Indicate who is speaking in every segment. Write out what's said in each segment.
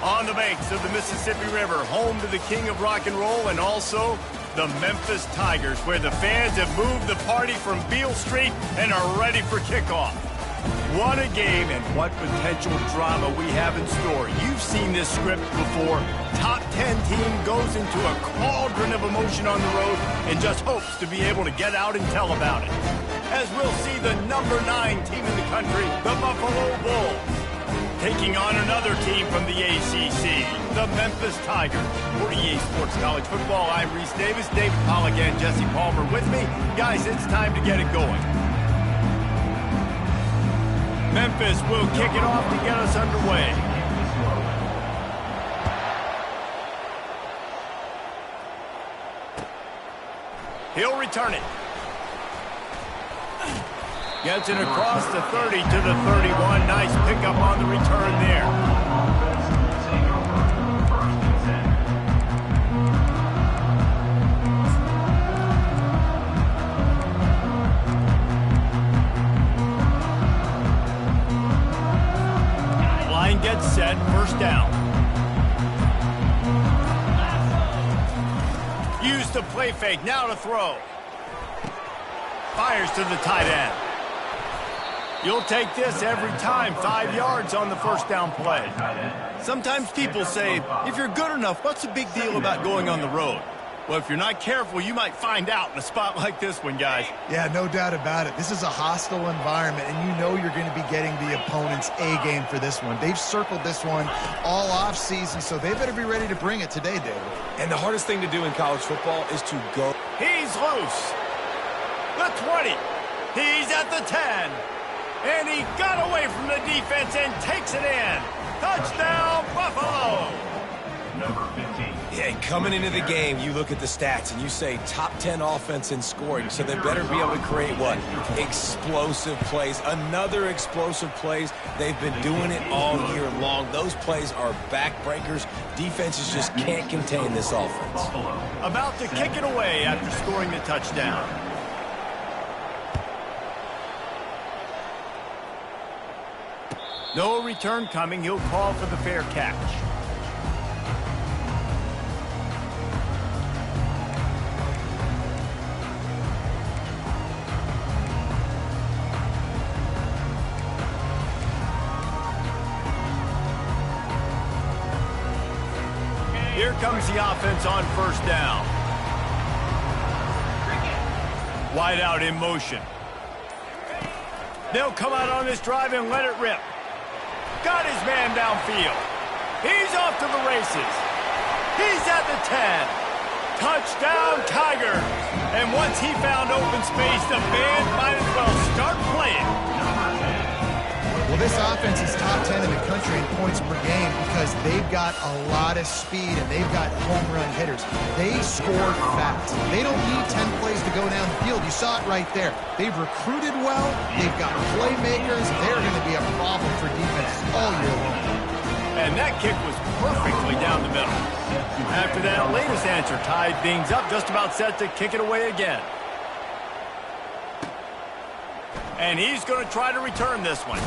Speaker 1: On the banks of the Mississippi River, home to the king of rock and roll and also the Memphis Tigers, where the fans have moved the party from Beale Street and are ready for kickoff. What a game and what potential drama we have in store. You've seen this script before. Top 10 team goes into a cauldron of emotion on the road and just hopes to be able to get out and tell about it. As we'll see the number 9 team in the country, the Buffalo Bulls, taking on another team from the ACC, the Memphis Tigers. For EA Sports College Football, I'm Reese Davis, David Pollack and Jesse Palmer with me. Guys, it's time to get it going. Memphis will kick it off to get us underway. He'll return it. Gets it across the 30 to the 31. Nice pickup on the return there. Line gets set, first down. Use the play fake, now to throw. Fires to the tight end. You'll take this every time. 5 yards on the first down play. Sometimes people say, if you're good enough, what's the big deal about going on the road? Well, if you're not careful, you might find out in a spot like this one, guys.
Speaker 2: Yeah, no doubt about it. This is a hostile environment, and you know you're going to be getting the opponent's A-game for this one. They've circled this one all off-season, so they better be ready to bring it today, David.
Speaker 3: And the hardest thing to do in college football is to go.
Speaker 1: He's loose. The 20. He's at the 10. And he got away from the defense and takes it in. Touchdown, Buffalo!
Speaker 3: Number 15. Yeah, coming into the game, you look at the stats and you say top 10 offense in scoring, so they better be able to create what? Explosive plays. Another explosive plays. They've been doing it all year long. Those plays are backbreakers. Defenses just can't contain this offense.
Speaker 1: About to kick it away after scoring the touchdown. No return coming. He'll call for the fair catch. Here comes the offense on first down. Wide out in motion. They'll come out on this drive and let it rip. Got his man downfield. He's off to the races. He's at the 10. Touchdown, Tigers. And once he found open space, the band might as well start playing.
Speaker 2: Well, this offense is top 10 in the country in points per game because they've got a lot of speed and they've got home run hitters. They score fast. They don't need 10 plays to go down the field. You saw it right there. They've recruited well. They've got playmakers. They're going to be a problem for defense all year long.
Speaker 1: And that kick was perfectly down the middle. After that latest answer tied things up, just about set to kick it away again. And he's going to try to return this one.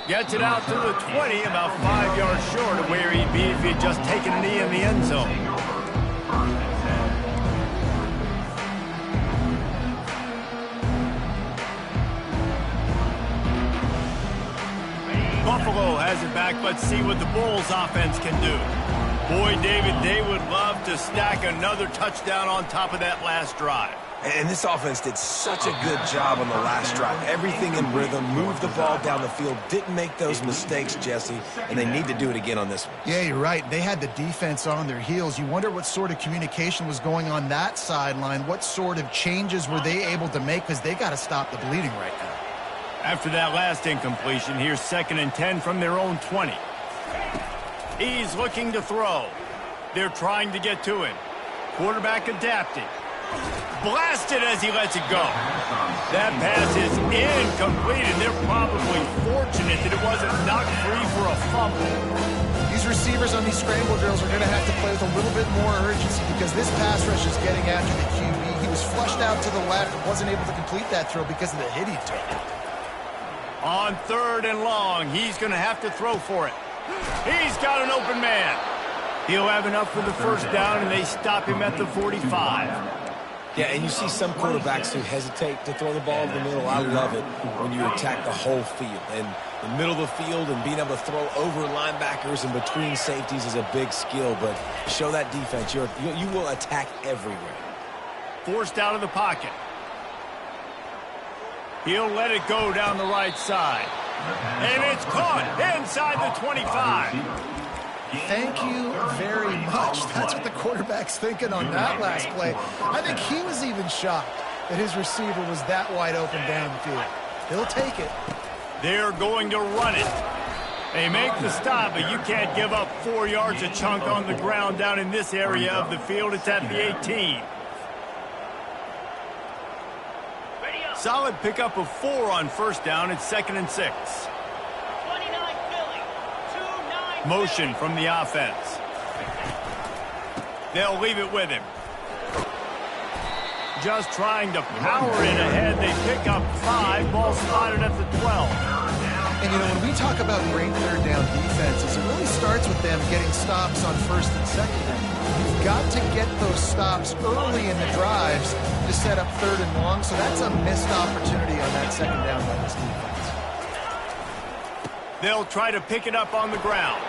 Speaker 1: Gets it out to the 20, about 5 yards short of where he'd be if he'd just taken a knee in the end zone. Buffalo has it back. Let's see what the Bulls offense can do. Boy, David, they would love to stack another touchdown on top of that last drive.
Speaker 3: And this offense did such a good job on the last drive. Everything in rhythm, moved the ball down the field, didn't make those mistakes, Jesse, and they need to do it again on this one.
Speaker 2: Yeah, you're right. They had the defense on their heels. You wonder what sort of communication was going on that sideline. What sort of changes were they able to make? Because they got to stop the bleeding right now.
Speaker 1: After that last incompletion, here's 2nd and 10 from their own 20. He's looking to throw. They're trying to get to him. Quarterback adapting. Blasted as he lets it go. That pass is incomplete, and they're probably fortunate that it wasn't knocked free for a fumble.
Speaker 2: These receivers on these scramble drills are going to have to play with a little bit more urgency because this pass rush is getting after the QB. He was flushed out to the left and wasn't able to complete that throw because of the hit he took.
Speaker 1: On 3rd and long, he's going to have to throw for it. He's got an open man. He'll have enough for the first down, and they stop him at the 45.
Speaker 3: Yeah, and you see some quarterbacks who hesitate to throw the ball in the middle. I love it when you attack the whole field. And the middle of the field and being able to throw over linebackers and between safeties is a big skill. But show that defense. You will attack everywhere.
Speaker 1: Forced out of the pocket. He'll let it go down the right side. And it's caught inside the 25.
Speaker 2: Thank you very much. That's what the quarterback's thinking on that last play. I think he was even shocked that his receiver was that wide open down the field. He'll take it.
Speaker 1: They're going to run it. They make the stop, but you can't give up 4 yards a chunk on the ground down in this area of the field. It's at the 18. Solid pickup of 4 on first down. It's 2nd and 6. Motion from the offense. They'll leave it with him. Just trying to power in ahead. They pick up 5. Ball spotted at the 12.
Speaker 2: And, you know, when we talk about great third down defenses, it really starts with them getting stops on first and second down. You've got to get those stops early in the drives to set up 3rd and long, so that's a missed opportunity on that second down by this defense.
Speaker 1: They'll try to pick it up on the ground.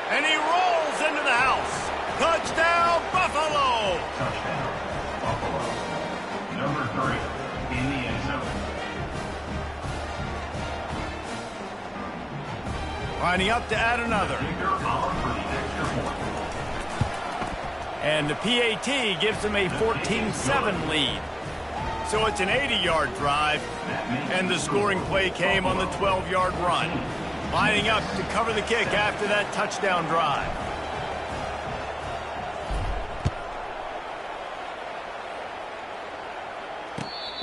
Speaker 1: And he rolls into the house. Touchdown, Buffalo!
Speaker 4: Touchdown, Buffalo. Number 3 in the end zone.
Speaker 1: Lining up to add another. And the PAT gives them a 14-7 lead. So it's an 80-yard drive, and the scoring play came on the 12-yard run. Lining up to cover the kick after that touchdown drive.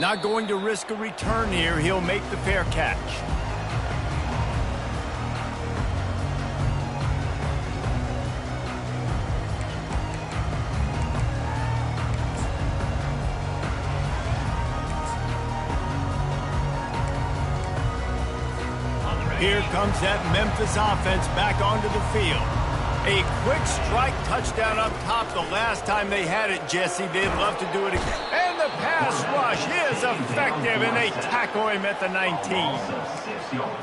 Speaker 1: Not going to risk a return here. He'll make the fair catch. Here comes that Memphis offense back onto the field. A quick strike touchdown up top the last time they had it, Jesse. They'd love to do it again. And the pass rush is effective, and they tackle him at the 19.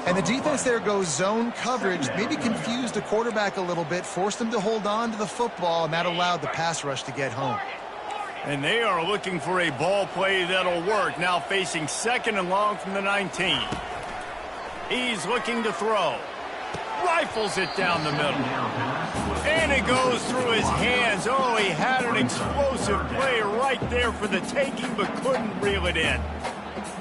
Speaker 2: And the defense there goes zone coverage, maybe confused the quarterback a little bit, forced him to hold on to the football, and that allowed the pass rush to get home.
Speaker 1: And they are looking for a ball play that'll work, now facing 2nd and long from the 19. He's looking to throw. Rifles it down the middle. And it goes through his hands. Oh, he had an explosive play right there for the taking, but couldn't reel it in.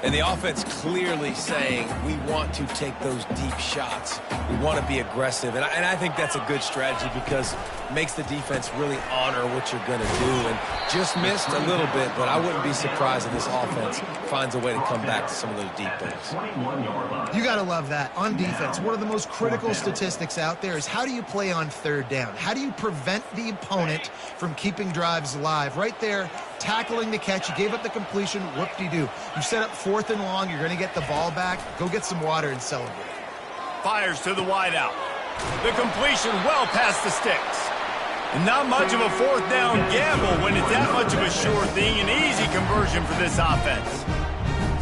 Speaker 3: And the offense clearly saying, we want to take those deep shots. We want to be aggressive. And I think that's a good strategy because it makes the defense really honor what you're going to do. And just missed a little bit, but I wouldn't be surprised if this offense finds a way to come back to some of those deep balls.
Speaker 2: You got to love that. On defense, one of the most critical statistics out there is how do you play on 3rd down? How do you prevent the opponent from keeping drives alive? Right there, tackling the catch. You gave up the completion. Whoop-de-doo. You set up 4th and long. You're going to get the ball back. Go get some water and celebrate.
Speaker 1: Fires to the wideout. The completion well past the sticks. Not much of a 4th down gamble when it's that much of a sure thing. An easy conversion for this offense.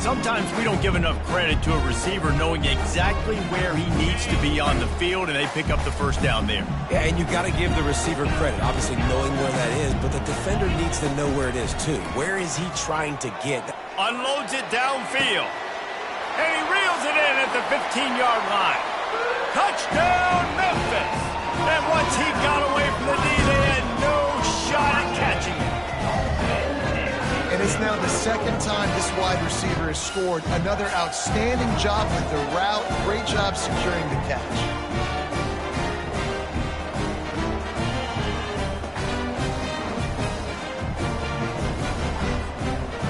Speaker 1: Sometimes we don't give enough credit to a receiver knowing exactly where he needs to be on the field, and they pick up the first down there.
Speaker 3: Yeah, and you got to give the receiver credit, obviously knowing where that is, but the defender needs to know where it is too. Where is he trying to get?
Speaker 1: Unloads it downfield. And he reels it in at the 15-yard line. Touchdown, Memphis! And once he got away from the D, they had no shot at catching him.
Speaker 2: And it's now the 2nd time this wide receiver has scored. Another outstanding job with the route. Great job securing the catch.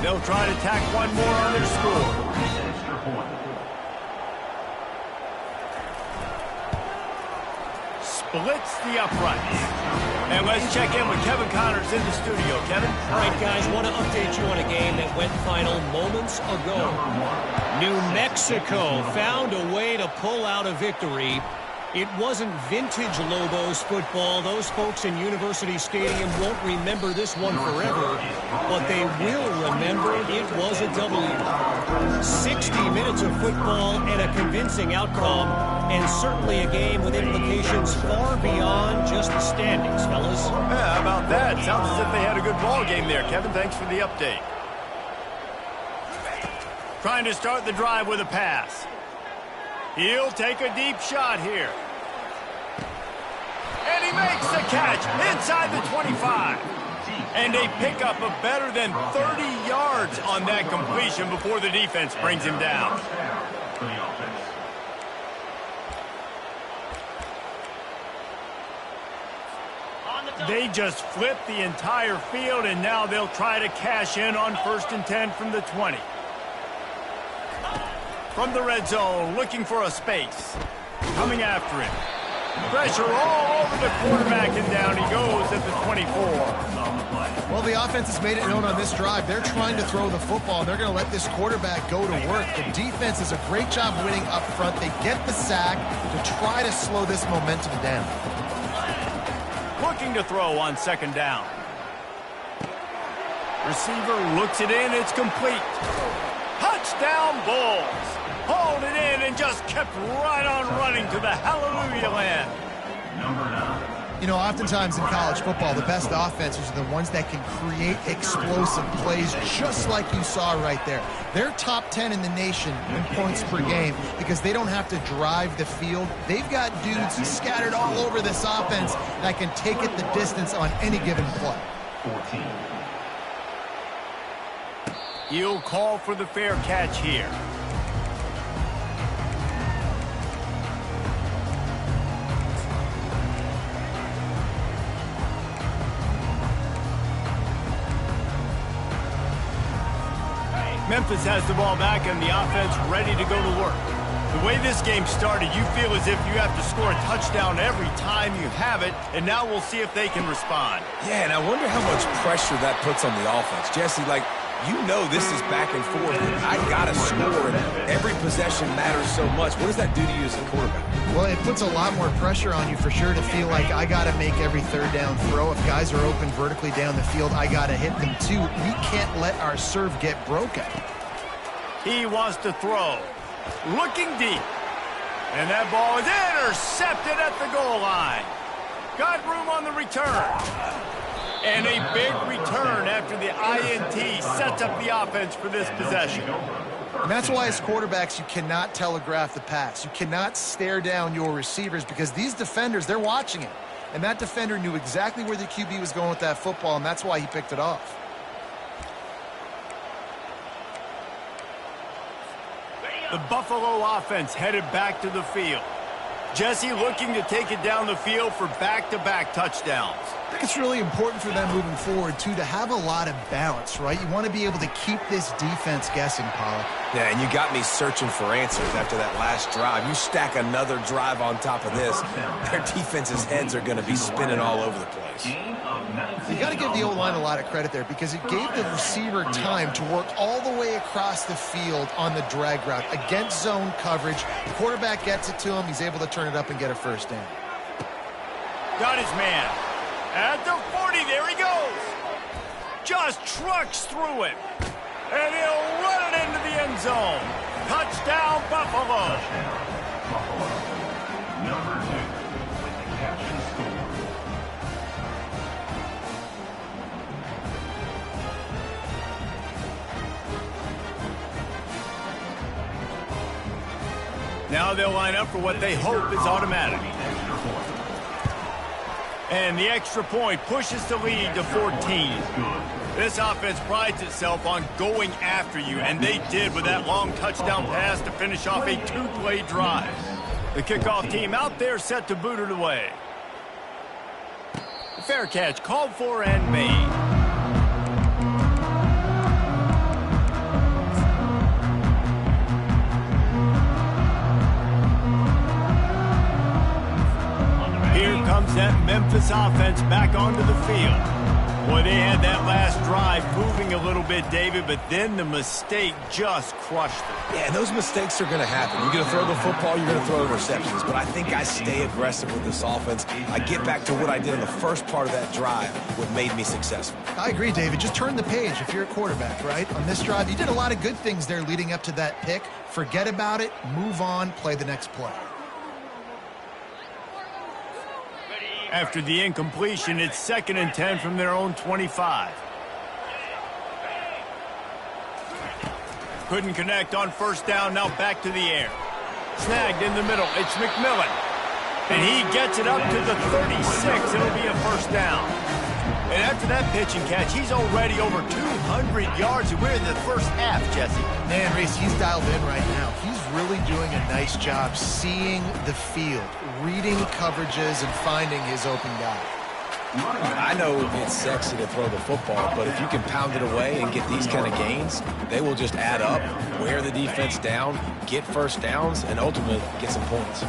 Speaker 1: They'll try to tack one more on their score. Splits the uprights. And let's check in with Kevin Connors in the studio. Kevin?
Speaker 5: All right, guys, want to update you on a game that went final moments ago. New Mexico found a way to pull out a victory It wasn't vintage Lobos football. Those folks in University Stadium won't remember this one forever, but they will remember it was a W. 60 minutes of football and a convincing outcome, and certainly a game with implications far beyond just the standings, fellas.
Speaker 1: Yeah, how about that? Sounds as if they had a good ball game there. Kevin, thanks for the update. Trying to start the drive with a pass. He'll take a deep shot here. And he makes the catch inside the 25. And a pickup of better than 30 yards on that completion before the defense brings him down. They just flipped the entire field, and now they'll try to cash in on 1st and 10 from the 20. From the red zone, looking for a space. Coming after him. Pressure all over the quarterback, and down he goes at the 24.
Speaker 2: Well, the offense has made it known on this drive. They're trying to throw the football, and they're going to let this quarterback go to work. The defense does a great job winning up front. They get the sack to try to slow this momentum down.
Speaker 1: Looking to throw on 2nd down. Receiver looks it in. It's complete. Touchdown, Bulls. Hauled it in and just kept right on running to the hallelujah land.
Speaker 2: You know, oftentimes in college football, the best offenses are the ones that can create explosive plays, just like you saw right there. They're top 10 in the nation in points per game because they don't have to drive the field. They've got dudes scattered all over this offense that can take it the distance on any given play.
Speaker 4: 14.
Speaker 1: He'll call for the fair catch here. Memphis has the ball back and the offense ready to go to work. The way this game started, you feel as if you have to score a touchdown every time you have it, and now we'll see if they can respond.
Speaker 3: Yeah, and I wonder how much pressure that puts on the offense. Jesse, like, you know this is back and forth. I got to score, and every possession matters so much. What does that do to you as a quarterback?
Speaker 2: Well, it puts a lot more pressure on you for sure to feel like I got to make every 3rd down throw. If guys are open vertically down the field, I got to hit them too. We can't let our serve get broken.
Speaker 1: He wants to throw. Looking deep. And that ball is intercepted at the goal line. Got room on the return. And a big return after the INT sets up the offense for this possession.
Speaker 2: And that's why as quarterbacks, you cannot telegraph the pass. You cannot stare down your receivers because these defenders, they're watching it. And that defender knew exactly where the QB was going with that football, and that's why he picked it off.
Speaker 1: The Buffalo offense headed back to the field. Jesse looking to take it down the field for back-to-back touchdowns.
Speaker 2: I think it's really important for them moving forward, too, to have a lot of balance, right? You want to be able to keep this defense guessing, Pollack.
Speaker 3: Yeah, and you got me searching for answers after that last drive. You stack another drive on top of this, their defense's heads are going to be spinning all over the place.
Speaker 2: You got to give the O-line a lot of credit there because it gave the receiver time to work all the way across the field on the drag route against zone coverage. The quarterback gets it to him. He's able to turn it up and get a 1st down.
Speaker 1: Got his man. At the 40, there he goes. Just trucks through it. And he'll run it into the end zone. Touchdown, Buffalo.
Speaker 4: Buffalo. Number 2 with the catch and score.
Speaker 1: Now they'll line up for what they hope is automatic. And the extra point pushes the lead to 14. This offense prides itself on going after you, and they did with that long touchdown pass to finish off a 2-play drive. The kickoff team out there set to boot it away. The fair catch called for and made. Here comes that Memphis offense back onto the field. Boy, they had that last drive moving a little bit, David, but then the mistake just crushed them.
Speaker 3: Yeah, and those mistakes are going to happen. You're going to throw the football, you're going to throw interceptions. But I think I stay aggressive with this offense. I get back to what I did in the first part of that drive, what made me successful.
Speaker 2: I agree, David. Just turn the page if you're a quarterback, right? On this drive, you did a lot of good things there leading up to that pick. Forget about it, move on, play the next play.
Speaker 1: After the incompletion, it's 2nd and 10 from their own 25. Couldn't connect on first down, now back to the air. Snagged in the middle, it's McMillan. And he gets it up to the 36, it'll be a first down. And after that pitch and catch, he's already over 200 yards, and we're in the first half, Jesse.
Speaker 2: Man, Reese, he's dialed in right now. He's really doing a nice job seeing the field, reading coverages, and finding his open guy.
Speaker 3: I know it's sexy to throw the football, but if you can pound it away and get these kind of gains, they will just add up, wear the defense down, get first downs, and ultimately get some points.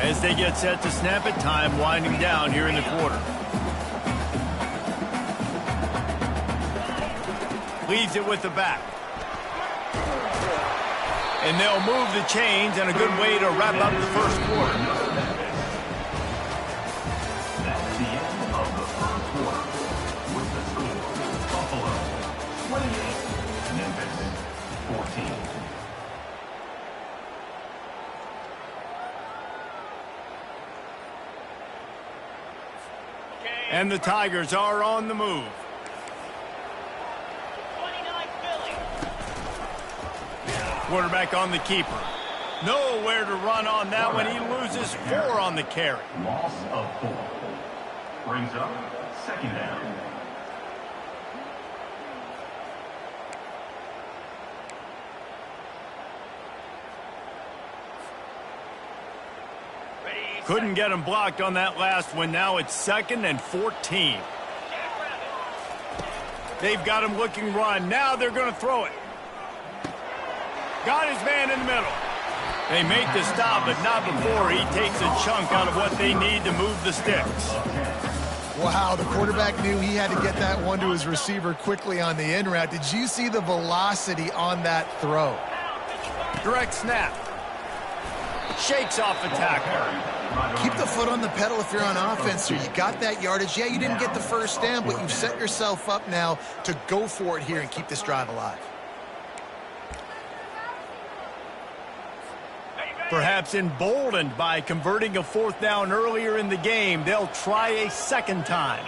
Speaker 1: As they get set to snap it, time winding down here in the quarter. Leads it with the back. And they'll move the chains, and a good way to wrap up the first quarter.
Speaker 4: That's the end of the first quarter. With the score, Buffalo 28, Memphis 14.
Speaker 1: And the Tigers are on the move. Quarterback on the keeper. Nowhere to run on that one. He loses 4 on the carry.
Speaker 4: Loss of 4. Brings up 2nd down.
Speaker 1: Couldn't get him blocked on that last one. Now it's 2nd and 14. They've got him looking run. Now they're going to throw it. Got his man in the middle. They make the stop, but not before he takes a chunk out of what they need to move the sticks.
Speaker 2: Wow, the quarterback knew he had to get that one to his receiver quickly on the in route. Did you see the velocity on that throw?
Speaker 1: Direct snap. Shakes off the tackle.
Speaker 2: Keep the foot on the pedal if you're on offense here. You got that yardage. Yeah, you didn't get the first down, but you've set yourself up now to go for it here and keep this drive alive.
Speaker 1: Perhaps emboldened by converting a 4th down earlier in the game, they'll try a 2nd time.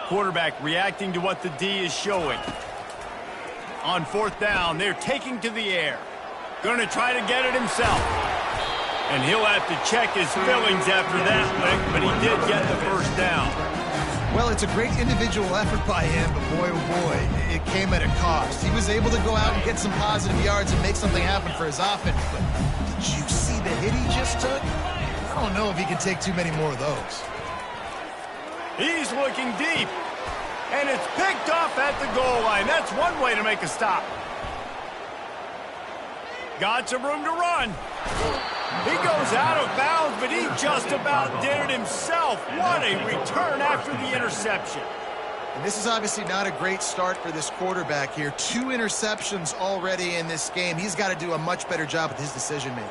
Speaker 1: Quarterback reacting to what the D is showing. On 4th down, they're taking to the air. Going to try to get it himself. And he'll have to check his fillings after that lick, but he did get the first down.
Speaker 2: Well, it's a great individual effort by him, but boy, oh boy, it came at a cost. He was able to go out and get some positive yards and make something happen for his offense, but did you see the hit he just took? I don't know if he can take too many more of those.
Speaker 1: He's looking deep, and it's picked off at the goal line. That's one way to make a stop. Got some room to run. He goes out of bounds, but he just about did it himself. What a return after the interception.
Speaker 2: And this is obviously not a great start for this quarterback here. 2 interceptions already in this game. He's got to do a much better job with his decision-making.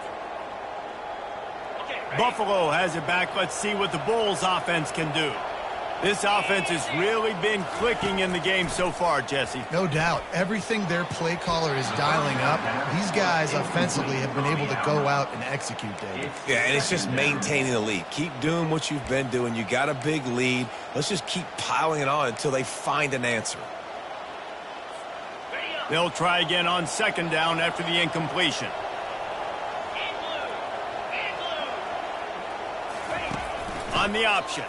Speaker 1: Buffalo has it back. Let's see what the Bulls offense can do. This offense has really been clicking in the game so far, Jesse.
Speaker 2: No doubt. Everything their play caller is dialing up, these guys offensively have been able to go out and execute, David.
Speaker 3: Yeah, and it's just maintaining the lead. Keep doing what you've been doing. You got a big lead. Let's just keep piling it on until they find an answer.
Speaker 1: They'll try again on 2nd down after the incompletion. On the option.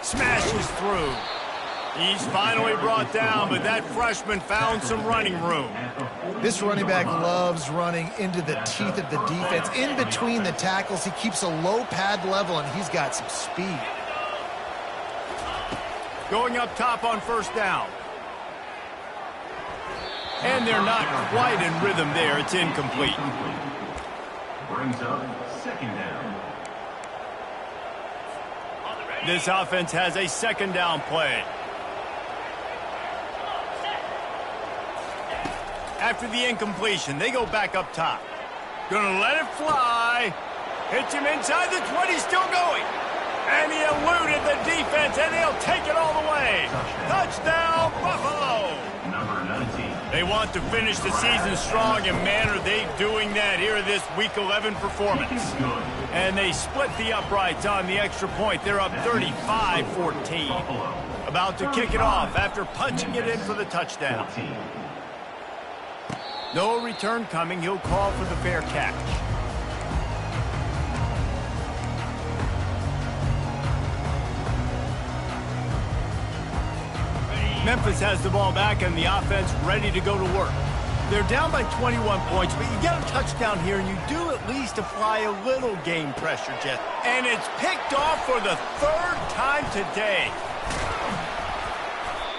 Speaker 1: Smashes through. He's finally brought down, but that freshman found some running room.
Speaker 2: This running back loves running into the teeth of the defense. In between the tackles, he keeps a low pad level, and he's got some speed.
Speaker 1: Going up top on 1st down. And they're not quite in rhythm there. It's incomplete.
Speaker 4: Brings up 2nd down.
Speaker 1: This offense has a second down play. After the incompletion, they go back up top. Gonna let it fly. Hits him inside the 20, still going. And he eluded the defense, and they'll take it all the way. Touchdown, Buffalo.
Speaker 4: Number 19.
Speaker 1: They want to finish the season strong, and man, are they doing that here in this Week 11 performance. And they split the uprights on the extra point. They're up 35-14. About to kick it off after punching it in for the touchdown. No return coming. He'll call for the fair catch. Memphis has the ball back and the offense ready to go to work. They're down by 21 points, but you get a touchdown here, and you do at least apply a little game pressure, Jet. And it's picked off for the third time today.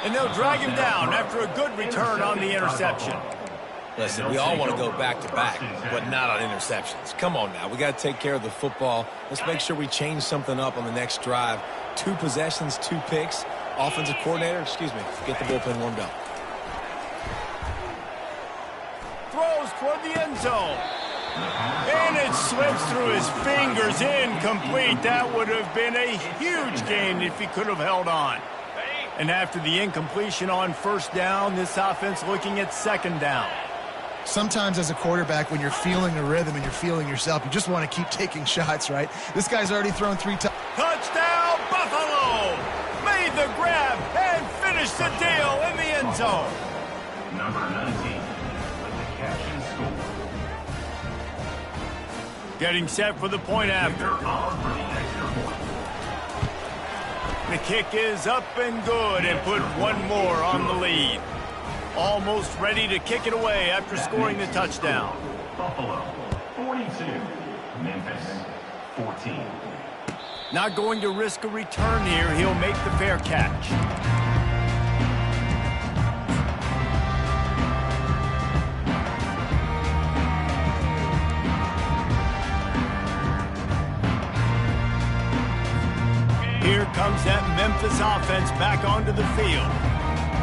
Speaker 1: And they'll drag him down after a good return on the interception.
Speaker 3: Listen, we all want to go back-to-back, but not on interceptions. Come on now. We got to take care of the football. Let's make sure we change something up on the next drive. 2 possessions, 2 picks. Offensive coordinator, get the bullpen warmed up.
Speaker 1: Throws toward the end zone. And it slips through his fingers. Incomplete. That would have been a huge gain if he could have held on. And after the incompletion on first down, this offense looking at second down.
Speaker 2: Sometimes as a quarterback, when you're feeling a rhythm and you're feeling yourself, you just want to keep taking shots, right? This guy's already thrown 3 times.
Speaker 1: Touchdown, Buffalo! Made the grab and finished the deal in the end zone.
Speaker 4: Number 19 with the catch and score.
Speaker 1: Getting set for the point after. The kick is up and good and put one more on the lead. Almost ready to kick it away after scoring the touchdown.
Speaker 4: Buffalo 42, Memphis 14.
Speaker 1: Not going to risk a return here. He'll make the fair catch. Here comes that Memphis offense back onto the field.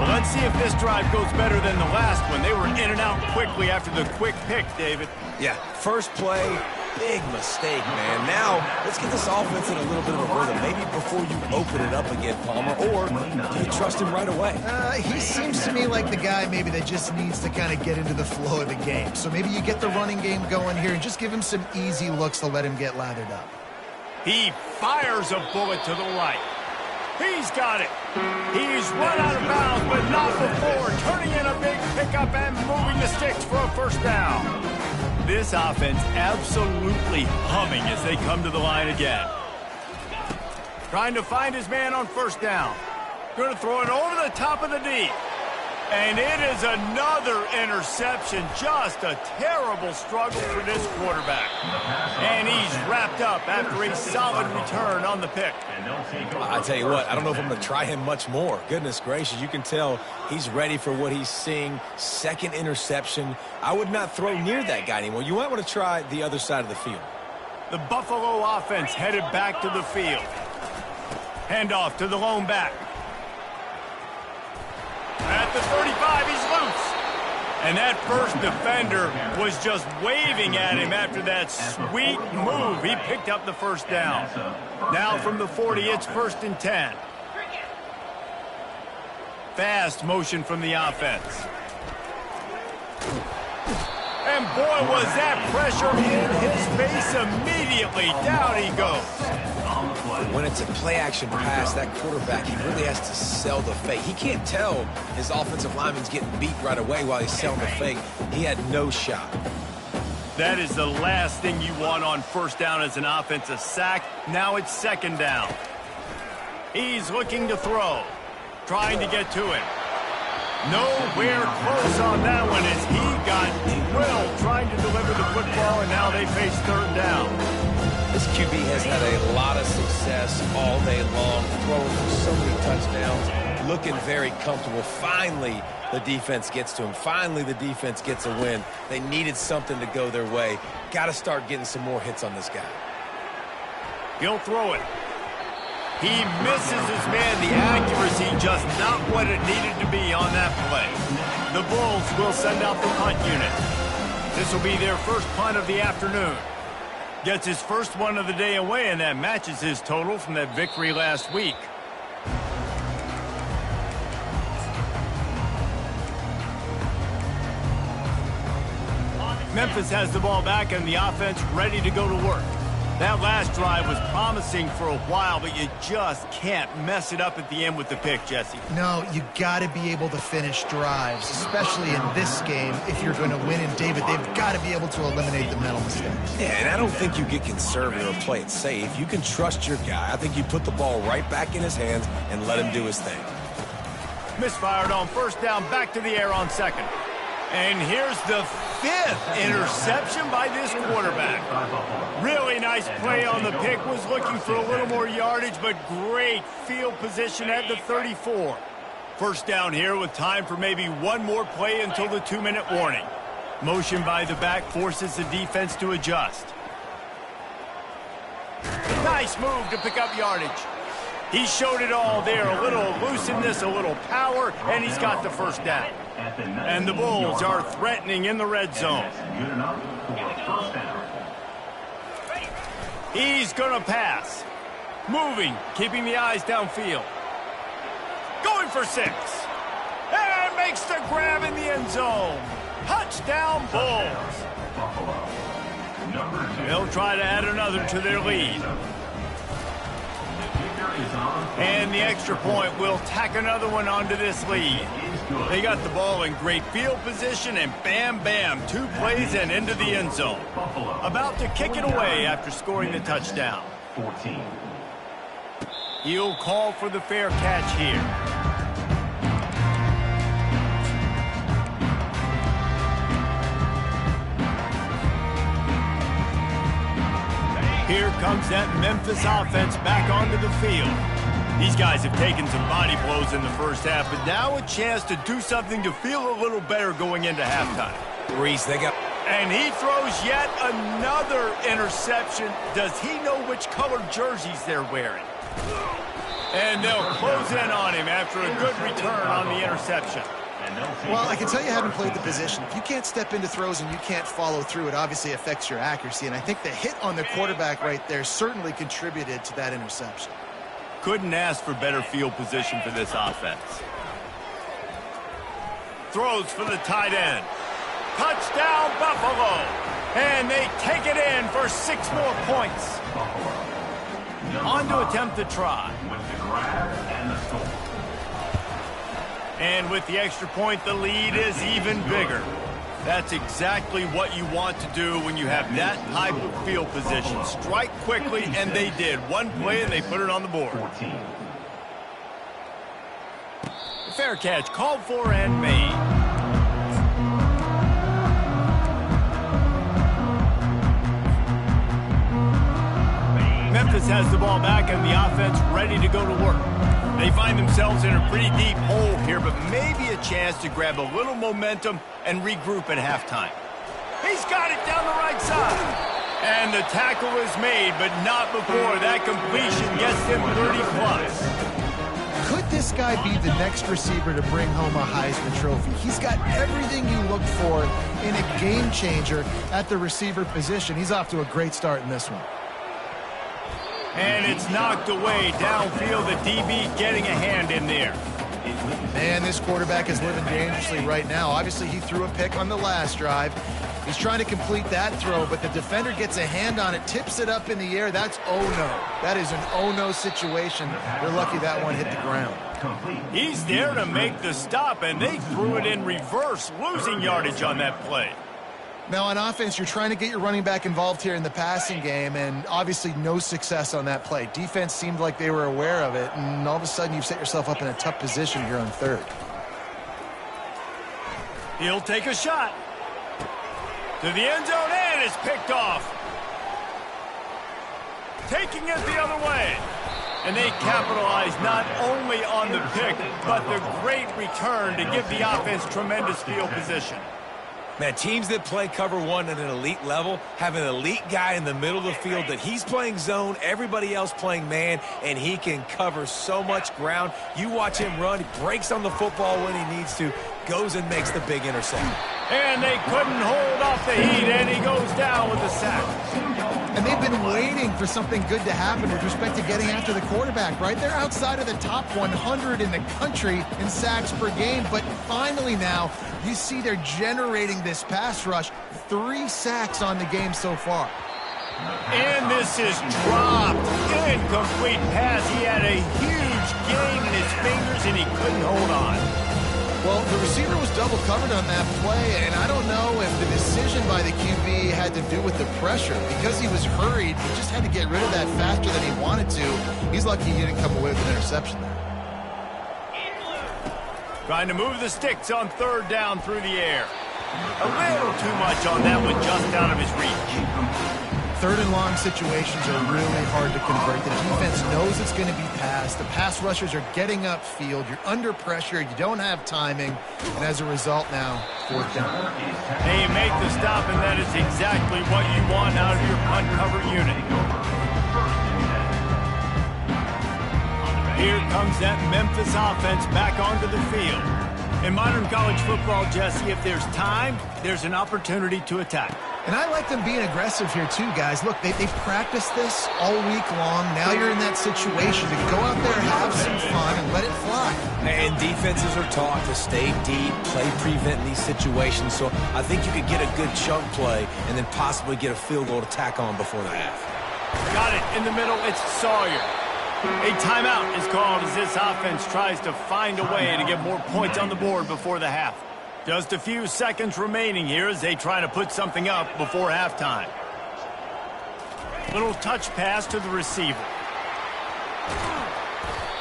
Speaker 1: Well, let's see if this drive goes better than the last one. They were in and out quickly after the quick pick, David.
Speaker 3: Yeah, first play, big mistake, man. Now, let's get this offense in a little bit of a rhythm. Maybe before you open it up again, Palmer, or do you trust him right away?
Speaker 2: He seems to me like the guy maybe that just needs to kind of get into the flow of the game. So maybe you get the running game going here and just give him some easy looks to let him get lathered up.
Speaker 1: He fires a bullet to the right. He's got it. He's run out of bounds, but not before turning in a big pickup and moving the sticks for a first down. This offense absolutely humming as they come to the line again. Trying to find his man on first down. Going to throw it over the top of the D. And it is another interception. Just a terrible struggle for this quarterback. And he's wrapped up after a solid return on the pick.
Speaker 3: I tell you what, I don't know if I'm going to try him much more. Goodness gracious, you can tell he's ready for what he's seeing. Second interception. I would not throw near that guy anymore. You might want to try the other side of the field.
Speaker 1: The Buffalo offense headed back to the field. Handoff to the lone back. At the 35, he's loose. And that first defender was just waving at him after that sweet move. He picked up the first down. Now from the 40, it's 1st and 10. Fast motion from the offense. And boy, was that pressure in his face immediately. Down he goes.
Speaker 3: When it's a play-action pass, that quarterback, he really has to sell the fake. He can't tell his offensive lineman's getting beat right away while he's selling the fake. He had no shot.
Speaker 1: That is the last thing you want on first down as an offensive sack. Now it's second down. He's looking to throw, trying to get to it. Nowhere close on that one as he got drilled trying to deliver the football, and now they face third down.
Speaker 3: This QB has had a lot of success all day long, throwing for so many touchdowns, looking very comfortable. Finally, the defense gets to him. Finally, the defense gets a win. They needed something to go their way. Got to start getting some more hits on this guy.
Speaker 1: He'll throw it. He misses his man. The accuracy just not what it needed to be on that play. The Bulls will send out the punt unit. This will be their first punt of the afternoon. Gets his first one of the day away, and that matches his total from that victory last week. Memphis has the ball back and the offense ready to go to work. That last drive was promising for a while, but you just can't mess it up at the end with the pick, Jesse.
Speaker 2: No, you got to be able to finish drives, especially in this game. If you're going to win, and David, they've got to be able to eliminate the mental mistakes.
Speaker 3: Yeah, and I don't think you get conservative or play it safe. You can trust your guy. I think you put the ball right back in his hands and let him do his thing.
Speaker 1: Misfired on first down, back to the air on second. And here's the 5th interception by this quarterback. Really nice play on the pick. Was looking for a little more yardage, but great field position at the 34. First down here with time for maybe one more play until the 2-minute warning. Motion by the back forces the defense to adjust. Nice move to pick up yardage. He showed it all there. A little elusiveness, a little power, and he's got the first down. And the Bulls are threatening in the red zone. He's going to pass. Moving, keeping the eyes downfield. Going for 6. And makes the grab in the end zone. Touchdown, Bulls. They'll try to add another to their lead. And the extra point will tack another one onto this lead. They got the ball in great field position, and bam, bam, 2 plays and into the end zone. About to kick it away after scoring the touchdown.
Speaker 4: 14.
Speaker 1: He'll call for the fair catch here. Here comes that Memphis offense back onto the field. These guys have taken some body blows in the first half, but now a chance to do something to feel a little better going into halftime.
Speaker 3: Reese, they got...
Speaker 1: And he throws yet another interception. Does he know which color jerseys they're wearing? And they'll close in on him after a good return on the interception.
Speaker 2: Well, I can tell you haven't played the position. If you can't step into throws and you can't follow through, it obviously affects your accuracy. And I think the hit on the quarterback right there certainly contributed to that interception.
Speaker 1: Couldn't ask for better field position for this offense. Throws for the tight end. Touchdown, Buffalo. And they take it in for 6 more points. On to attempt the try. And with the extra point, the lead is even bigger. That's exactly what you want to do when you have that type of field position. Strike quickly, and they did. One play, and they put it on the board. The fair catch called for and made. Memphis has the ball back, and the offense ready to go to work. They find themselves in a pretty deep hole here, but maybe a chance to grab a little momentum and regroup at halftime. He's got it down the right side. And the tackle is made, but not before that completion gets him 30+.
Speaker 2: Could this guy be the next receiver to bring home a Heisman Trophy? He's got everything you look for in a game changer at the receiver position. He's off to a great start in this one.
Speaker 1: And it's knocked away downfield. The DB getting a hand in there.
Speaker 2: Man, this quarterback is living dangerously right now. Obviously, he threw a pick on the last drive. He's trying to complete that throw, but the defender gets a hand on it, tips it up in the air. That's oh-no. That is an oh-no situation. They're lucky that one hit the ground.
Speaker 1: He's there to make the stop, and they threw it in reverse, losing yardage on that play.
Speaker 2: Now, on offense, you're trying to get your running back involved here in the passing game, and obviously no success on that play. Defense seemed like they were aware of it, and all of a sudden you've set yourself up in a tough position here on third.
Speaker 1: He'll take a shot. To the end zone, and it's picked off. Taking it the other way. And they capitalize not only on the pick, but the great return to give the offense tremendous field position.
Speaker 3: Man, teams that play cover one at an elite level have an elite guy in the middle of the field that he's playing zone, everybody else playing man, and he can cover so much ground. You watch him run, he breaks on the football when he needs to, goes and makes the big interception.
Speaker 1: And they couldn't hold off the heat, and he goes down with the sack.
Speaker 2: And they've been waiting for something good to happen with respect to getting after the quarterback, right? They're outside of the top 100 in the country in sacks per game, but finally now you see they're generating this pass rush. 3 sacks on the game so far.
Speaker 1: And this is dropped. Incomplete pass. He had a huge gain in his fingers, and he couldn't hold on.
Speaker 2: Well, the receiver was double covered on that play, and I don't know if the decision by the QB had to do with the pressure. Because he was hurried, he just had to get rid of that faster than he wanted to. He's lucky he didn't come away with an interception there.
Speaker 1: Trying to move the sticks on 3rd down through the air. A little too much on that one, just out of his reach.
Speaker 2: 3rd and long situations are really hard to convert. The defense knows it's going to be passed. The pass rushers are getting upfield. You're under pressure. You don't have timing. And as a result now, 4th down.
Speaker 1: Hey, make the stop, and that is exactly what you want out of your punt cover unit. Here comes that Memphis offense back onto the field. In modern college football, Jesse, if there's time, there's an opportunity to attack.
Speaker 2: And I like them being aggressive here too, guys. Look, they've practiced this all week long. Now you're in that situation to go out there, have some fun, and let it fly.
Speaker 3: And defenses are taught to stay deep, play prevent in these situations. So I think you could get a good chunk play and then possibly get a field goal to tack on before the half.
Speaker 1: Got it in the middle. It's Sawyer. A timeout is called as this offense tries to find a way to get more points on the board before the half. Just a few seconds remaining here as they try to put something up before halftime. Little touch pass to the receiver.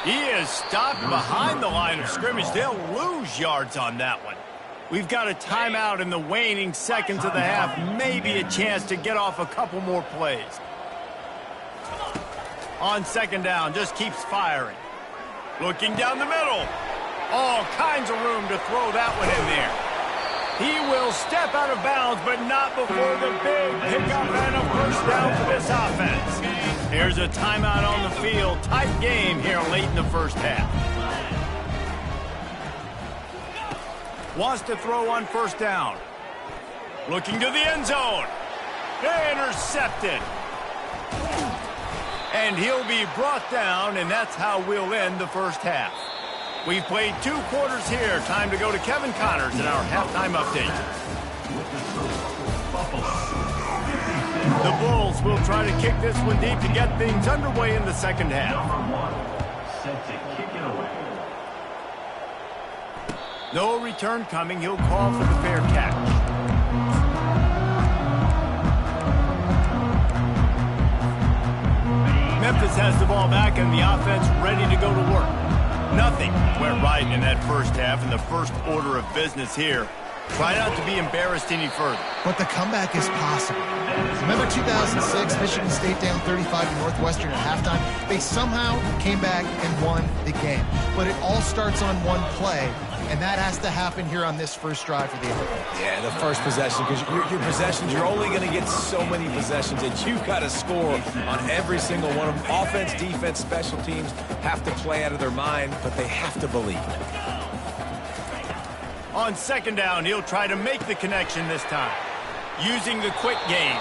Speaker 1: He is stopped behind the line of scrimmage. They'll lose yards on that one. We've got a timeout in the waning seconds of the half. Maybe a chance to get off a couple more plays. On 2nd down, just keeps firing. Looking down the middle. All kinds of room to throw that one in there. He will step out of bounds, but not before the big pickup and a 1st down for this offense. Here's a timeout on the field. Tight game here late in the 1st half. Wants to throw on 1st down. Looking to the end zone. Intercepted. And he'll be brought down, and that's how we'll end the 1st half. We've played 2 quarters here. Time to go to Kevin Connors in our halftime update. The Bulls will try to kick this one deep to get things underway in the 2nd half.
Speaker 4: Set to kick it away.
Speaker 1: No return coming. He'll call for the fair catch. Memphis has the ball back and the offense ready to go to work. Nothing went right in that 1st half in the first order of business here. Try not to be embarrassed any further.
Speaker 2: But the comeback is possible. Remember 2006, Michigan State down 35 to Northwestern at halftime? They somehow came back and won the game. But it all starts on one play, and that has to happen here on this 1st drive for the offense.
Speaker 3: Yeah, the 1st possession, because your possessions, you're only going to get so many possessions, and you've got to score on every single one of them. Offense, defense, special teams have to play out of their mind, but they have to believe.
Speaker 1: On 2nd down, he'll try to make the connection this time. Using the quick game.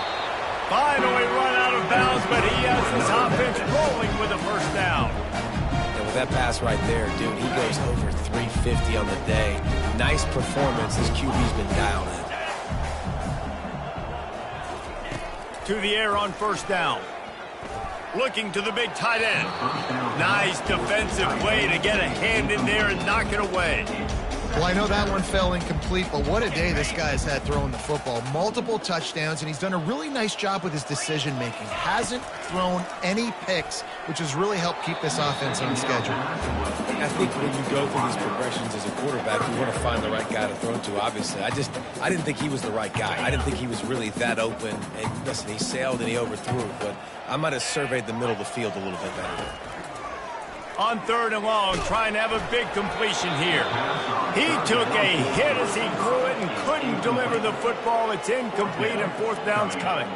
Speaker 1: Finally run out of bounds, but he has this offense rolling with a 1st down.
Speaker 3: And with that pass right there, dude, he goes over 350 on the day. Nice performance. This QB's been dialed in.
Speaker 1: To the air on 1st down. Looking to the big tight end. Nice defensive play to get a hand in there and knock it away.
Speaker 2: Well, I know that one fell incomplete, but what a day this guy has had throwing the football. Multiple touchdowns, and he's done a really nice job with his decision-making. Hasn't thrown any picks, which has really helped keep this offense on schedule.
Speaker 3: I think when you go through these progressions as a quarterback, you want to find the right guy to throw to, obviously. I didn't think he was the right guy. I didn't think he was really that open. And listen, he sailed and he overthrew, but I might have surveyed the middle of the field a little bit better.
Speaker 1: On 3rd and long, trying to have a big completion here. He took a hit as he threw it and couldn't deliver the football. It's incomplete, and 4th down's coming.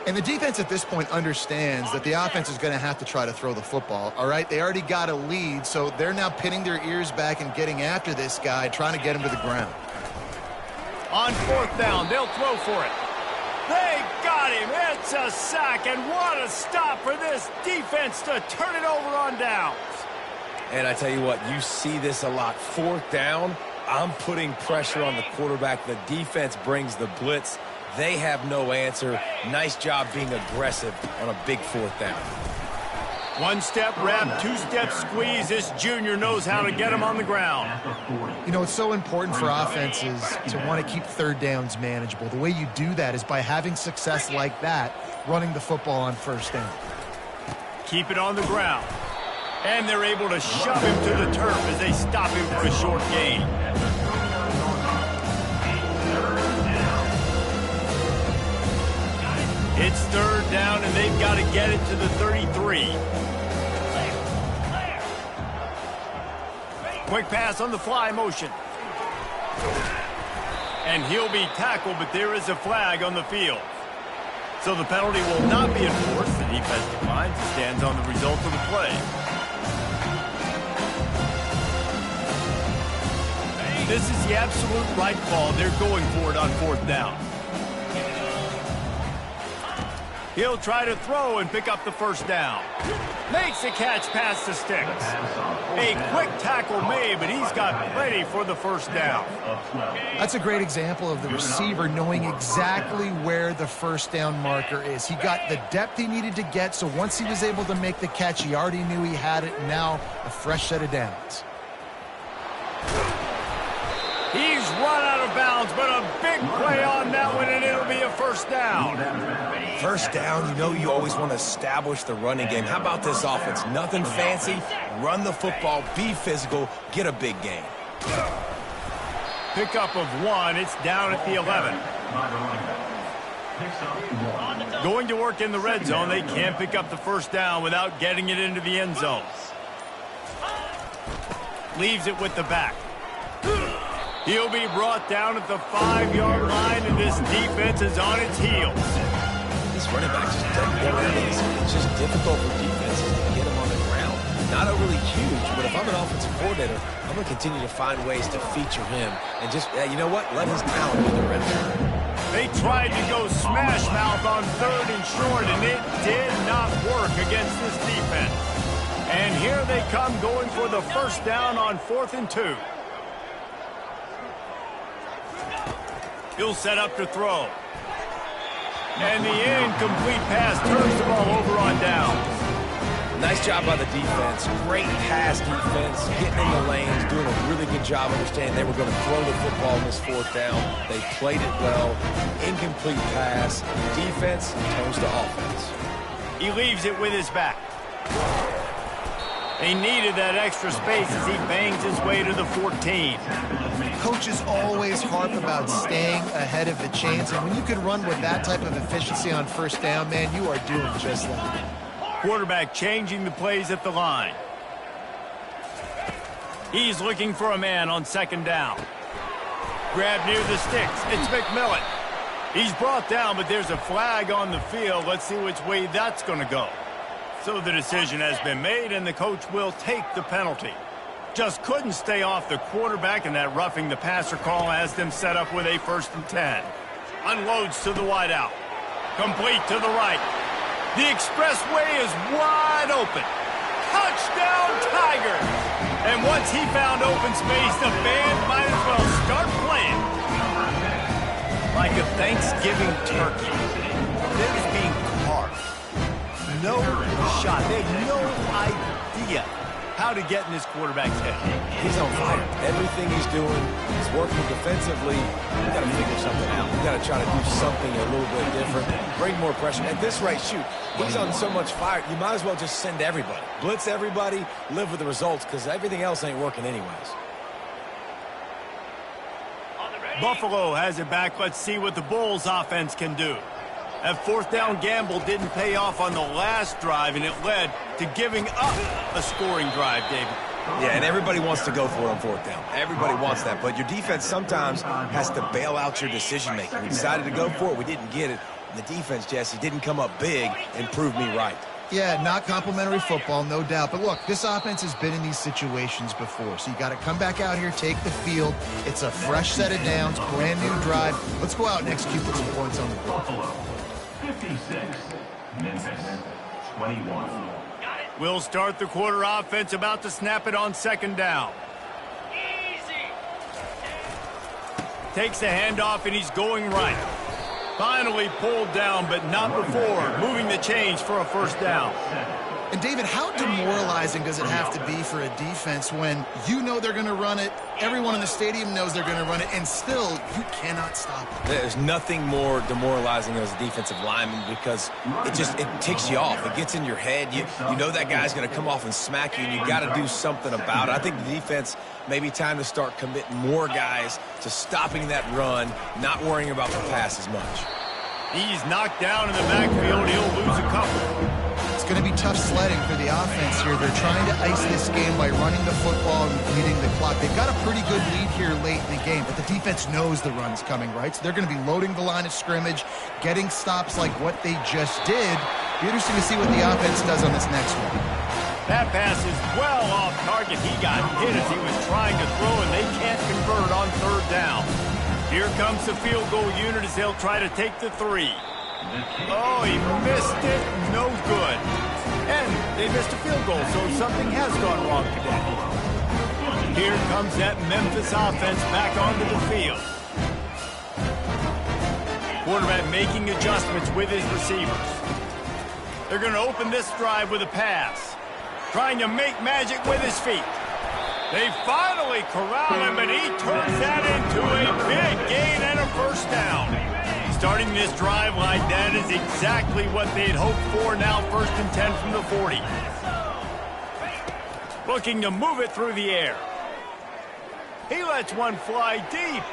Speaker 2: And the defense at this point understands that the offense is going to have to try to throw the football, all right? They already got a lead, so they're now pinning their ears back and getting after this guy, trying to get him to the ground.
Speaker 1: On 4th down, they'll throw for it. They got him. It's a sack, and what a stop for this defense to turn it over on downs.
Speaker 3: And I tell you what, you see this a lot. 4th down, I'm putting pressure on the quarterback. The defense brings the blitz. They have no answer. Nice job being aggressive on a big 4th down.
Speaker 1: 1-step wrap, 2-step squeeze. This junior knows how to get him on the ground.
Speaker 2: You know, it's so important for offenses to want to keep 3rd downs manageable. The way you do that is by having success like that, running the football on 1st down.
Speaker 1: Keep it on the ground. And they're able to shove him to the turf as they stop him for a short gain. It's 3rd down, and they've got to get it to the 33. Quick pass on the fly motion. And he'll be tackled, but there is a flag on the field. So the penalty will not be enforced. The defense declines and stands on the result of the play. This is the absolute right call. They're going for it on 4th down. He'll try to throw and pick up the 1st down. Makes the catch past the sticks. A quick tackle made, but he's got plenty for the 1st down.
Speaker 2: That's a great example of the receiver knowing exactly where the 1st down marker is. He got the depth he needed to get, so once he was able to make the catch, he already knew he had it, and now a fresh set of downs.
Speaker 1: He's run out of bounds, but a big play on that one, and it'll be a 1st down.
Speaker 3: 1st down, you know you always want to establish the running game. How about this offense? Nothing fancy. Run the football, be physical, get a big gain.
Speaker 1: Pickup of 1. It's down at the 11. Going to work in the red zone. They can't pick up the 1st down without getting it into the end zone. Leaves it with the back. He'll be brought down at the 5-yard line, and this defense is on its heels.
Speaker 3: This running back just doesn't get around it. It's just difficult for defenses to get him on the ground. Not overly huge, but if I'm an offensive coordinator, I'm going to continue to find ways to feature him. And just, you know what? Let his talent be the red zone.
Speaker 1: They tried to go smash mouth on 3rd and short, and it did not work against this defense. And here they come going for the 1st down on 4th and 2. He'll set up to throw. And the incomplete pass turns the ball over on downs.
Speaker 3: Nice job by the defense. Great pass defense, getting in the lanes, doing a really good job understanding they were going to throw the football in this 4th down. They played it well. Incomplete pass. Defense turns to offense.
Speaker 1: He leaves it with his back. They needed that extra space as he bangs his way to the 14.
Speaker 2: Coaches always harp about staying ahead of the chains, and when you can run with that type of efficiency on 1st down, man, you are doing just that.
Speaker 1: Quarterback changing the plays at the line. He's looking for a man on 2nd down. Grab near the sticks. It's McMillan. He's brought down, but there's a flag on the field. Let's see which way that's going to go. So the decision has been made, and the coach will take the penalty. Just couldn't stay off the quarterback, and that roughing the passer call has them set up with a 1st and 10. Unloads to the wideout. Complete to the right. The expressway is wide open. Touchdown, Tigers! And once he found open space, the band might as well start playing. Like a Thanksgiving turkey. They're just being carved. No shot. They have no idea how to get in this quarterback's head.
Speaker 3: He's on fire. Everything he's doing is working defensively. We've got to figure something out. We've got to try to do something a little bit different. Bring more pressure. At this rate, shoot, he's on so much fire, you might as well just send everybody. Blitz everybody, live with the results, because everything else ain't working anyways.
Speaker 1: Buffalo has it back. Let's see what the Bulls offense can do. That fourth down gamble didn't pay off on the last drive, and it led to giving up a scoring drive, David.
Speaker 3: Yeah, and everybody wants to go for it on fourth down. Everybody wants that, but your defense sometimes has to bail out your decision-making. We decided to go for it. We didn't get it. The defense, Jesse, didn't come up big and prove me right.
Speaker 2: Yeah, not complimentary football, no doubt. But look, this offense has been in these situations before. So you got to come back out here, take the field. It's a fresh set of downs, brand new drive. Let's go out and execute with some points on the board.
Speaker 4: Buffalo, 56. Memphis, 21.
Speaker 1: We'll start the quarter offense, about to snap it on second down. Easy. Takes the handoff, and he's going right. Finally pulled down, but not before moving the chains for a first down.
Speaker 2: And, David, how demoralizing does it have to be for a defense when you know they're going to run it, everyone in the stadium knows they're going to run it, and still you cannot stop it?
Speaker 3: There's nothing more demoralizing as a defensive lineman because it ticks you off. It gets in your head. You know that guy's going to come off and smack you, and you got to do something about it. I think the defense maybe time to start committing more guys to stopping that run, not worrying about the pass as much.
Speaker 1: He's knocked down in the backfield. He'll lose a couple.
Speaker 2: It's going to be tough sledding for the offense here. They're trying to ice this game by running the football and bleeding the clock. They've got a pretty good lead here late in the game, but the defense knows the run's coming, right? So they're going to be loading the line of scrimmage, getting stops like what they just did. Be interesting to see what the offense does on this next one.
Speaker 1: That pass is well off target. He got hit as he was trying to throw, and they can't convert on third down. Here comes the field goal unit as they'll try to take the 3. Oh, he missed it. No good. And they missed a field goal, so something has gone wrong today. Here comes that Memphis offense back onto the field. Quarterback making adjustments with his receivers. They're going to open this drive with a pass. Trying to make magic with his feet. They finally corral him, and he turns that into a big gain and a first down. Starting this drive like that is exactly what they'd hoped for. Now 1st and 10 from the 40. Looking to move it through the air. He lets one fly deep.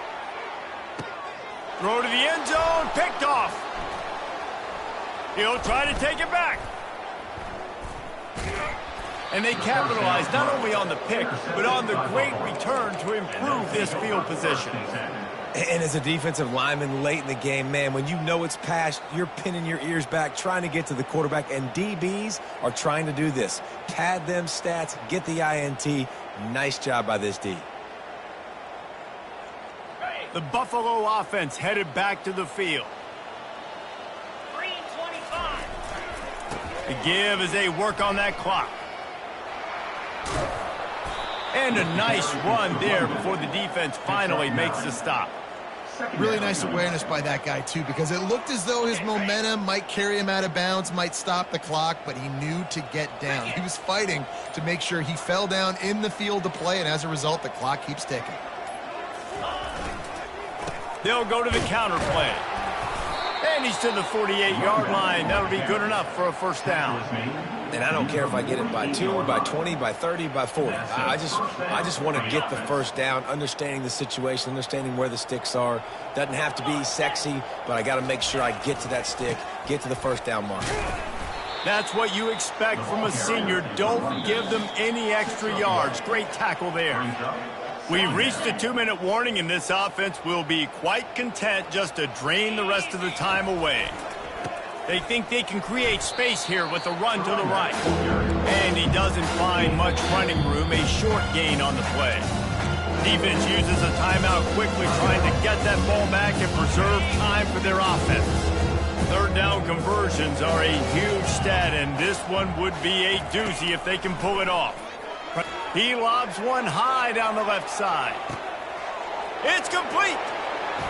Speaker 1: Throw to the end zone, picked off. He'll try to take it back. And they capitalize not only on the pick, but on the great return to improve this field position.
Speaker 3: And as a defensive lineman late in the game, man, when you know it's past, you're pinning your ears back, trying to get to the quarterback, and DBs are trying to do this. Pad them stats, get the INT. Nice job by this D.
Speaker 1: The Buffalo offense headed back to the field.
Speaker 6: 3:25.
Speaker 1: The give as they work on that clock. And a nice run there before the defense finally makes the stop.
Speaker 2: Really nice awareness by that guy, too, because it looked as though his momentum might carry him out of bounds, might stop the clock, but he knew to get down. He was fighting to make sure he fell down in the field to play, and as a result, the clock keeps ticking.
Speaker 1: They'll go to the counter play. And he's to the 48-yard line. That'll be good enough for a first down.
Speaker 3: And I don't care if I get it by 2, by 20, by 30, by 40. I just want to get the first down, understanding the situation, understanding where the sticks are. Doesn't have to be sexy, but I got to make sure I get to that stick, get to the first down mark.
Speaker 1: That's what you expect from a senior. Don't give them any extra yards. Great tackle there. We've reached a 2-minute warning, and this offense will be quite content just to drain the rest of the time away. They think they can create space here with a run to the right. And he doesn't find much running room, a short gain on the play. Defense uses a timeout quickly, trying to get that ball back and preserve time for their offense. Third down conversions are a huge stat, and this one would be a doozy if they can pull it off. He lobs one high down the left side. It's complete.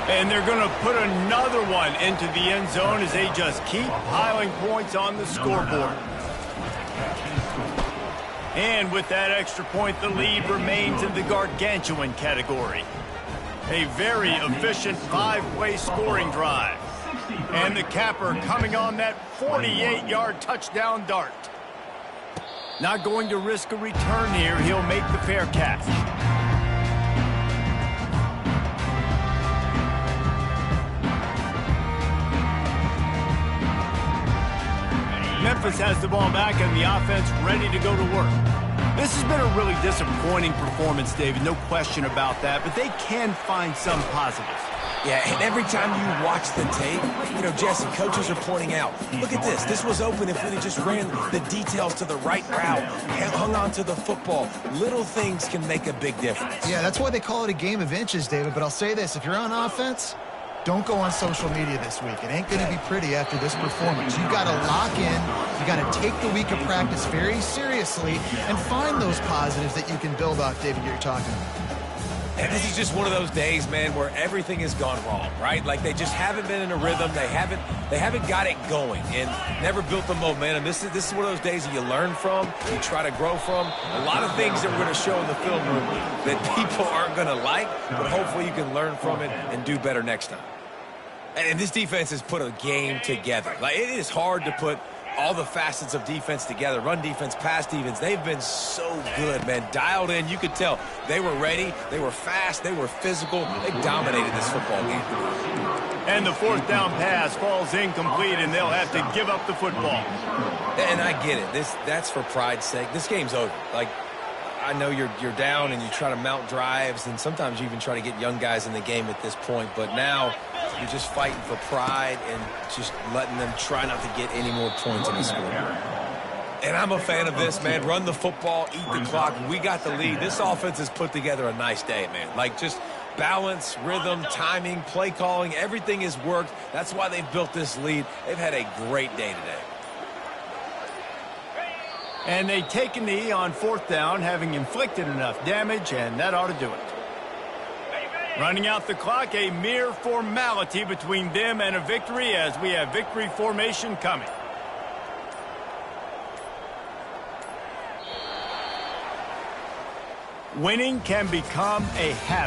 Speaker 1: And they're going to put another one into the end zone as they just keep piling points on the scoreboard. And with that extra point, the lead remains in the gargantuan category. A very efficient 5-play scoring drive. And the capper coming on that 48-yard touchdown dart. Not going to risk a return here. He'll make the fair catch. Memphis has the ball back and the offense ready to go to work. This has been a really disappointing performance, David, no question about that, but they can find some positives.
Speaker 3: Yeah, and every time you watch the tape, Jesse, coaches are pointing out, look at this. This was open if we just ran the details to the right route, hung on to the football. Little things can make a big difference.
Speaker 2: Yeah, that's why they call it a game of inches, David. But I'll say this, if you're on offense, don't go on social media this week. It ain't going to be pretty after this performance. You've got to lock in. You got to take the week of practice very seriously and find those positives that you can build off, David, you're talking about.
Speaker 3: And this is just one of those days, man, where everything has gone wrong, right? Like they just haven't been in a rhythm. They haven't got it going and never built the momentum. This is one of those days that you learn from, you try to grow from. A lot of things that we're going to show in the film room that people aren't going to like, but hopefully you can learn from it and do better next time. And this defense has put a game together. Like it is hard to put all the facets of defense together. Run defense, pass defense. They've been so good, man. Dialed in. You could tell they were ready. They were fast. They were physical. They dominated this football game.
Speaker 1: And the fourth down pass falls incomplete, and they'll have to give up the football.
Speaker 3: And I get it. That's for pride's sake. This game's over. Like, I know you're down and you try to mount drives, and sometimes you even try to get young guys in the game at this point. But now you're just fighting for pride and just letting them try not to get any more points in the score. And I'm a fan of this, man. Run the football, eat the clock. We got the lead. This offense has put together a nice day, man. Like just balance, rhythm, timing, play calling, everything has worked. That's why they've built this lead. They've had a great day today.
Speaker 1: And they take a knee on fourth down, having inflicted enough damage, and that ought to do it. Running out the clock, a mere formality between them and a victory as we have victory formation coming. Winning can become a habit.